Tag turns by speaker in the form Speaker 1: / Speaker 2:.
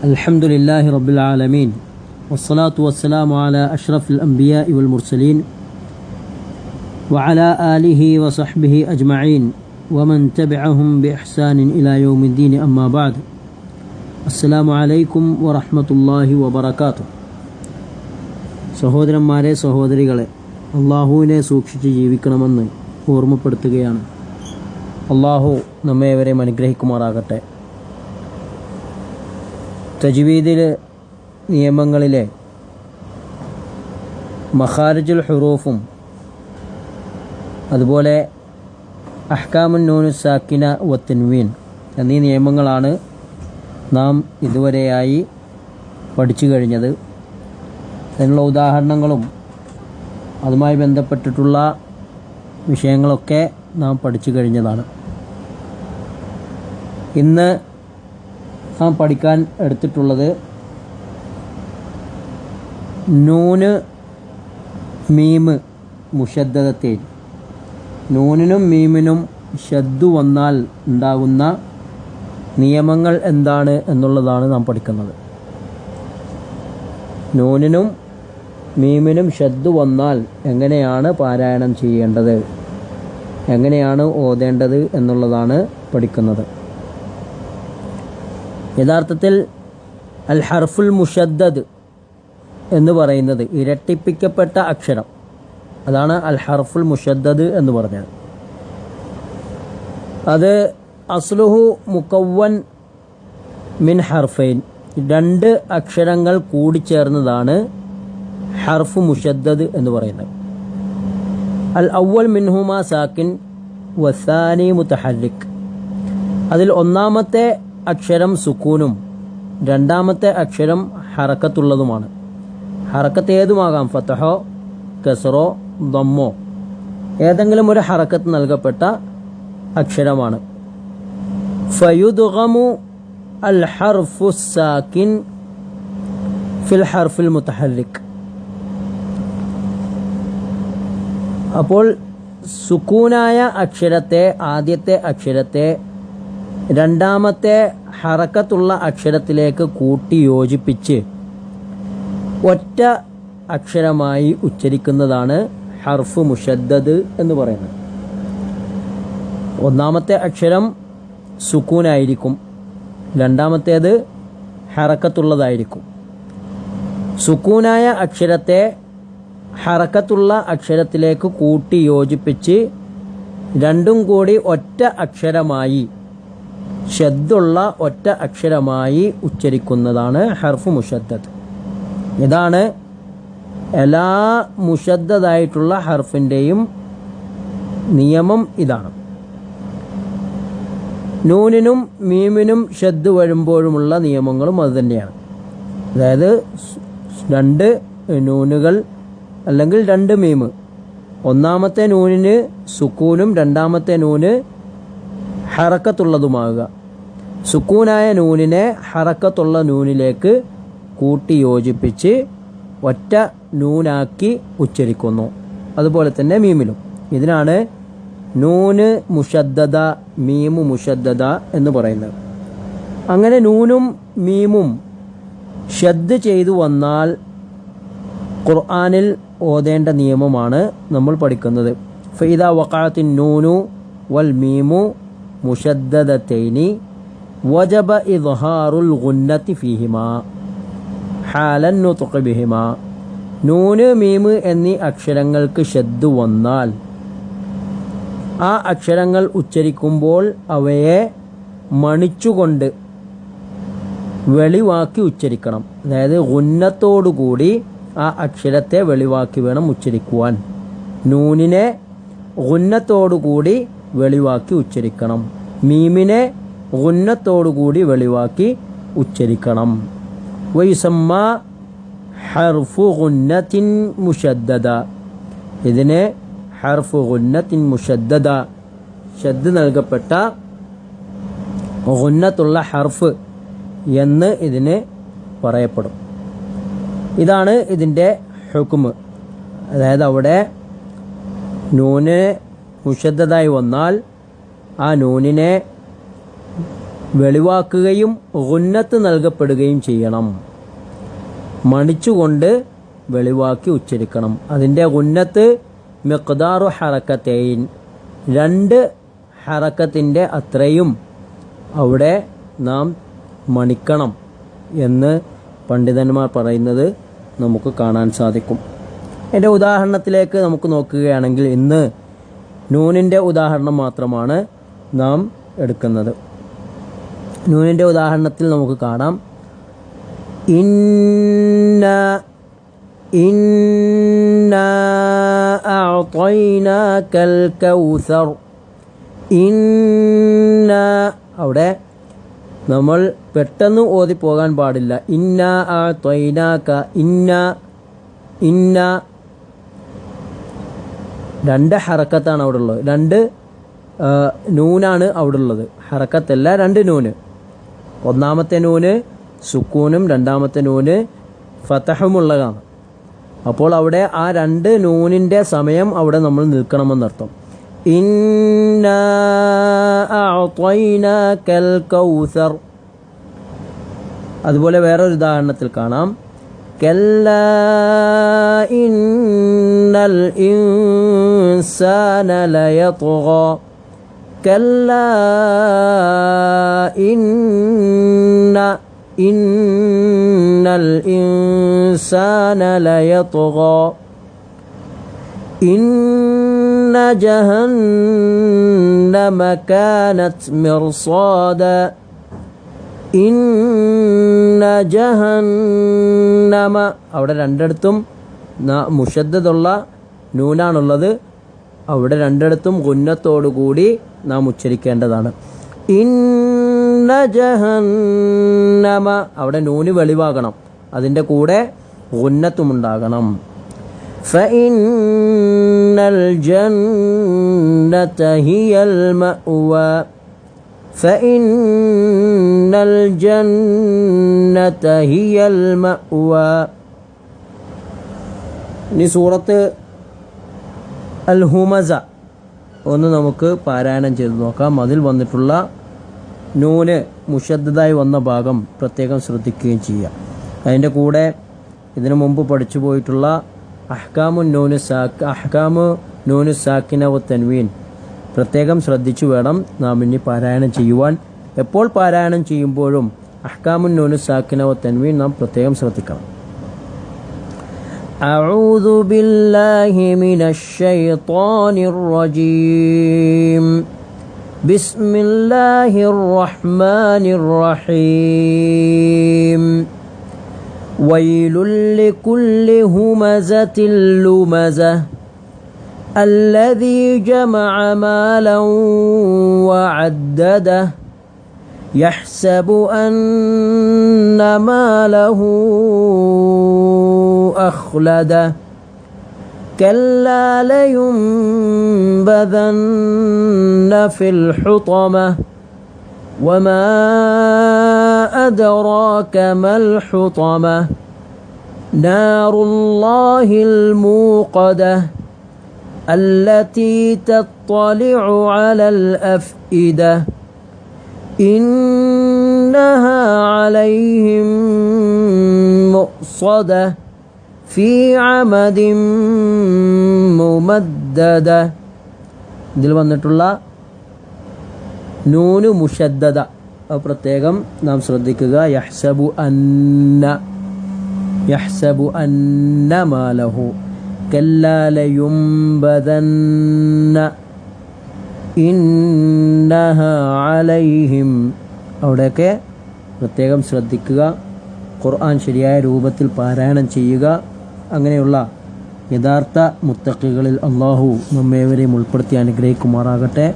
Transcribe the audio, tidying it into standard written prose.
Speaker 1: الحمد لله رب العالمين والصلاة والسلام على أشرف الأنبياء والمرسلين وعلى آله وصحبه أجمعين ومن تبعهم بإحسان إلى يوم الدين أما بعد السلام عليكم ورحمة الله وبركاته. സഹോദരന്മാരെ സഹോദരികളെ, അള്ളാഹുവിനെ സൂക്ഷിച്ച് ജീവിക്കണമെന്ന് ഓർമ്മപ്പെടുത്തുകയാണ്. അള്ളാഹു നമ്മേവരെയും അനുഗ്രഹിക്കുമാറാകട്ടെ. തജ്വീദിൽ നിയമങ്ങളിലെ മഖാരിജുൽ ഹുറൂഫും അതുപോലെ അഹ്കാമുൻ നൂനു സാക്കിന വ തൻവീൻ എന്നീ നിയമങ്ങളാണ് നാം ഇതുവരെയായി പഠിച്ചു കഴിഞ്ഞത്. അതിനുള്ള ഉദാഹരണങ്ങളും അതുമായി ബന്ധപ്പെട്ടിട്ടുള്ള വിഷയങ്ങളൊക്കെ നാം പഠിച്ചു കഴിഞ്ഞതാണ്. ഇന്ന് നാം പഠിക്കാൻ എടുത്തിട്ടുള്ളത് നൂന് മീമ് മുഷദ്ദദത്തേൻ. നൂനിനും മീമിനും ഷദ്ദു വന്നാൽ ഉണ്ടാകുന്ന നിയമങ്ങൾ എന്താണ് എന്നുള്ളതാണ് നാം പഠിക്കുന്നത്. നൂനിനും മീമിനും ഷദ്ദു വന്നാൽ എങ്ങനെയാണ് പാരായണം ചെയ്യേണ്ടത്, എങ്ങനെയാണ് ഓതേണ്ടത് എന്നുള്ളതാണ് പഠിക്കുന്നത്. യഥാർത്ഥത്തിൽ അൽ ഹർഫുൽ മുഷദ്ദദ് എന്ന് പറയുന്നത് ഇരട്ടിപ്പിക്കപ്പെട്ട അക്ഷരം, അതാണ് അൽ ഹർഫുൽ മുഷദ്ദദ് എന്ന് പറഞ്ഞത്. അത് അസ്ലുഹു മുക്കവ്വൻ മിൻ ഹർഫൈൻ, രണ്ട് അക്ഷരങ്ങൾ കൂടിച്ചേർന്നതാണ് ഹർഫ് മുഷദ്ദദ് എന്ന് പറയുന്നത്. അൽ അവ്വൽ മിൻഹുമാ സാക്കിൻ വസാനി മുതഹർരിക്, അതിൽ ഒന്നാമത്തെ അക്ഷരം സുക്കൂനും രണ്ടാമത്തെ അക്ഷരം ഹറക്കത്തുള്ളതുമാണ്. ഹറക്കത്ത് ഏതുമാകാം, ഫതഹോ കസറോ ദമ്മോ, ഏതെങ്കിലും ഒരു ഹറക്കത്ത് നൽകപ്പെട്ട അക്ഷരമാണ്. ഫയുദ്ഗമു അൽ ഹർഫു സാക്കിൻ ഫിൽ ഹർഫിൽ മുതഹർരിക്. അപ്പോൾ സുക്കൂനായ അക്ഷരത്തെ, ആദ്യത്തെ അക്ഷരത്തെ രണ്ടാമത്തെ ഹറക്കത്തുള്ള അക്ഷരത്തിലേക്ക് കൂട്ടി യോജിപ്പിച്ച് ഒറ്റ അക്ഷരമായി ഉച്ചരിക്കുന്നതാണ് ഹർഫ് മുഷദ്ദദ് എന്ന് പറയുന്നത്. ഒന്നാമത്തെ അക്ഷരം സുക്കൂനായിരിക്കും, രണ്ടാമത്തേത് ഹറക്കത്തുള്ളതായിരിക്കും. സുക്കൂനായ അക്ഷരത്തെ ഹറക്കത്തുള്ള അക്ഷരത്തിലേക്ക് കൂട്ടി യോജിപ്പിച്ച് രണ്ടും കൂടി ഒറ്റ അക്ഷരമായി, ഷദ്ദുള്ള ഒറ്റ അക്ഷരമായി ഉച്ചരിക്കുന്നതാണ് ഹർഫ് മുഷദ്ദദ്. ഇതാണ് എല്ലാ മുഷദ്ദദായിട്ടുള്ള ഹർഫിൻ്റെയും നിയമം. ഇതാണ് നൂനിനും മീമിനും ഷദ്ദ് വരുമ്പോഴുമുള്ള നിയമങ്ങളും അതുതന്നെയാണ്. അതായത് രണ്ട് നൂനുകൾ അല്ലെങ്കിൽ രണ്ട് മീമ്, ഒന്നാമത്തെ നൂനിന് സുക്കൂനും രണ്ടാമത്തെ നൂന് ഹറക്കത്തുള്ളതുമാകുക. സുക്കൂനായ നൂനിനെ ഹറക്കത്തുള്ള നൂനിലേക്ക് കൂട്ടി യോജിപ്പിച്ച് ഒറ്റ നൂനാക്കി ഉച്ചരിക്കുന്നു. അതുപോലെ തന്നെ മീമിലും. ഇതിനാണ് നൂന് മുഷദ്ദദ, മീമു മുഷദ്ദദ എന്ന് പറയുന്നത്. അങ്ങനെ നൂനും മീമും ഷദ്ദ് ചെയ്തു വന്നാൽ ഖുർആനിൽ ഓതേണ്ട നിയമമാണ് നമ്മൾ പഠിക്കുന്നത്. ഫഇദാ വഖഅത്തിൻ നൂനു വൽ മീമു മുഷദ്ദദതൈനി വജബ ഇദ്ഹാറുൽ ഗുന്നത്തി ഫീഹിമാ ഹാലൻ നുത്ഖ് ബിഹിമാ. നൂന് മീമ് എന്നീ അക്ഷരങ്ങൾക്ക് ഷദ്ദ് വന്നാൽ ആ അക്ഷരങ്ങൾ ഉച്ചരിക്കുമ്പോൾ അവയെ മണിച്ചുകൊണ്ട് വെളിവാക്കി ഉച്ചരിക്കണം. അതായത് ഗുന്നത്തോടുകൂടി ആ അക്ഷരത്തെ വെളിവാക്കി വേണം ഉച്ചരിക്കുവാൻ. നൂനിനെ ഗുന്നത്തോടുകൂടി വെളിവാക്കി ഉച്ചരിക്കണം, മീമിനെ ഗുന്നത്തോടുകൂടി വെളിവാക്കി ഉച്ചരിക്കണം. വയുസമ്മ ഹർഫു ഗുന്നത്തിൻ മുഷദ്ദദ, ഇതിനെ ഹർഫു ഗുന്നത്തിൻ മുഷദ്ദദ, ഷദ്ദ് നൽകപ്പെട്ട ഗുന്നത്തുള്ള ഹർഫ് എന്ന് ഇതിന് പറയപ്പെടും. ഇതാണ് ഇതിൻ്റെ ഹുക്മ്. അതായത് അവിടെ നൂന് മുഷദ്ദദായി വന്നാൽ ആ നൂനിനെ വെളിവാക്കുകയും ഗുന്നത്ത് നൽകപ്പെടുകയും ചെയ്യണം. മണിച്ചുകൊണ്ട് വെളിവാക്കി ഉച്ചരിക്കണം. അതിൻ്റെ ഗുന്നത്ത് മിഖ്ദാറു ഹറക്കത്തൈൻ, 2 ഹറക്കത്തിൻ്റെ അത്രയും അവിടെ നാം മണിക്കണം എന്ന് പണ്ഡിതന്മാർ പറയുന്നത് നമുക്ക് കാണാൻ സാധിക്കും. എൻ്റെ ഉദാഹരണത്തിലേക്ക് നമുക്ക് നോക്കുകയാണെങ്കിൽ ഇന്ന് നൂനിൻ്റെ ഉദാഹരണം മാത്രമാണ് നാം എടുക്കുന്നത്. നൂനിൻ്റെ ഉദാഹരണത്തിൽ നമുക്ക് കാണാം, ഇന്നാ അഅ്തൈനാകൽ കൗസർ. അവിടെ നമ്മൾ പെട്ടെന്ന് ഓതിപ്പോകാൻ പാടില്ല. ഇന്നാ അഅ്തൈനാക, ഇന്ന 2 ഹറക്കത്താണ് അവിടെ ഉള്ളത്. 2 നൂനാണ് അവിടെ ഉള്ളത്. ഹറക്കത്തല്ല, 2 നൂന്. ഒന്നാമത്തെ നൂന് സുക്കൂനും രണ്ടാമത്തെ നൂന് ഫതഹുമുള്ളതാണ്. അപ്പോൾ അവിടെ ആ 2 നൂനിൻ്റെ സമയം അവിടെ നമ്മൾ നിൽക്കണമെന്നർത്ഥം. ഇന്നാ അഅ്തൈനാകൽ കൗസർ. അതുപോലെ വേറൊരു ഉദാഹരണത്തിൽ കാണാം, കല്ലാ ഇന്നൽ ഇൻസാന ലയത്ഗ. കല്ലാ ഇന്നൽ ഇൻസാന ലയത്ഗ. ഇന്ന ജഹന്നമ കാനത് മിർസാദ. ഇന്ന ജഹന്നമ, അവിടെ 2 മുഷദ്ദദുള്ള നൂനാണുള്ളത്. അവിടെ 2 ഗുന്നത്തോടുകൂടി നാം ഉച്ചരിക്കേണ്ടതാണ്. ഇന്ന ജഹന്നമ, അവിടെ നൂന് വെളിവാകണം, അതിൻ്റെ കൂടെ ഗുന്നത്തുമുണ്ടാകണം. ഫഇന്നൽ ജന്നത ഹിയൽ മഅവ. ഫഇന്നൽ ജന്നത ഹിയൽ മഅവ. ഇനി സൂറത്ത് അൽ ഹുമസ ഒന്ന് നമുക്ക് പാരായണം ചെയ്ത് നോക്കാം. അതിൽ വന്നിട്ടുള്ള നൂന് മുഷദ്ദദായി വന്ന ഭാഗം പ്രത്യേകം ശ്രദ്ധിക്കുകയും ചെയ്യാം. അതിൻ്റെ കൂടെ ഇതിനു മുമ്പ് പഠിച്ചു പോയിട്ടുള്ള അഹ്കാമു നൂനു സാക്കിന വ തൻവീൻ പ്രത്യേകം ശ്രദ്ധിച്ചു വേണം നാം ഇനി പാരായണം ചെയ്യുവാൻ. എപ്പോൾ പാരായണം ചെയ്യുമ്പോഴും അഹ്കാമു നൂനു സാക്കിന വ തൻവീൻ നാം പ്രത്യേകം ശ്രദ്ധിക്കണം. أعوذ بالله من الشيطان الرجيم. بسم الله الرحمن الرحيم. ويل لكل همزة لمزة الذي جمع مالا وعدده يحسب أن ماله أخلده كلا لينبذن في الحطمة وما أدراك ما الحطمة نار الله الموقدة التي تطلع على الأفئدة إنها عليهم مؤصدة في عمد ممددة. ഇതിൽ വന്നിട്ടുള്ള നൂന് മുഷദ്ദദ പ്രത്യേകം നാം ശ്രദ്ധിക്കുക. യഹ്സബു അന്ന മാലഹു കല്ലാ ലയുംബദന്ന ഇന്നഹാ അലൈഹിം. അവിടെയൊക്കെ പ്രത്യേകം ശ്രദ്ധിക്കുക. ഖുർആൻ ശരിയായ രൂപത്തിൽ പാരായണം ചെയ്യുക. അങ്ങനെയുള്ള യഥാർത്ഥ മുത്തഖികളിൽ അല്ലാഹു നമ്മേവരെയും ഉൾപ്പെടുത്തി അനുഗ്രഹിക്കുമാറാകട്ടെ.